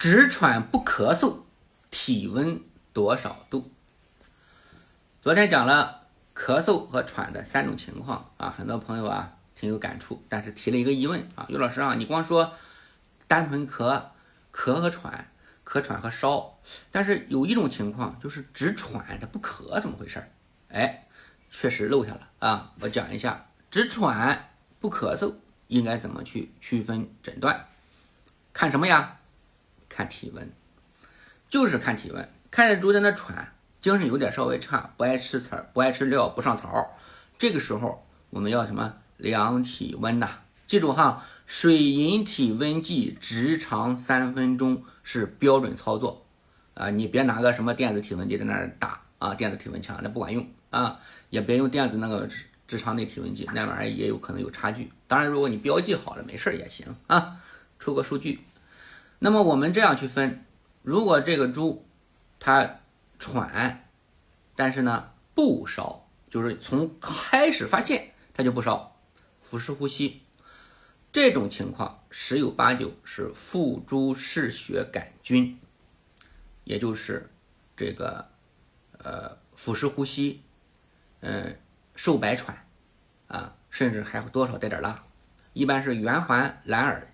只喘不咳嗽，体温多少度？昨天讲了咳嗽和喘的3种情况啊，很多朋友啊挺有感触，但是提了一个疑问啊，于老师啊，你光说单纯咳和喘，咳喘和烧，但是有一种情况就是只喘它不咳，怎么回事？哎，确实漏下了啊，我讲一下，只喘不咳嗽应该怎么去区分诊断？看什么呀？看体温，就是看体温。看着猪在那喘，精神有点稍微差，不爱吃刺儿，不爱吃料，不上槽，这个时候我们要什么？量体温呐。记住哈，水银体温计直长3分钟是标准操作啊，你别拿个什么电子体温计在那儿打啊，电子体温枪那不管用啊，也别用电子那个直肠内体温计，那玩意儿也有可能有差距。当然，如果你标记好了，没事也行啊。出个数据。那么我们这样去分，如果这个猪它喘，但是呢不烧，就是从开始发现它就不烧，腹式呼吸，这种情况十有八九是腹猪嗜血杆菌，也就是这个腹式呼吸，瘦白喘啊，甚至还多少带点辣，一般是圆环蓝耳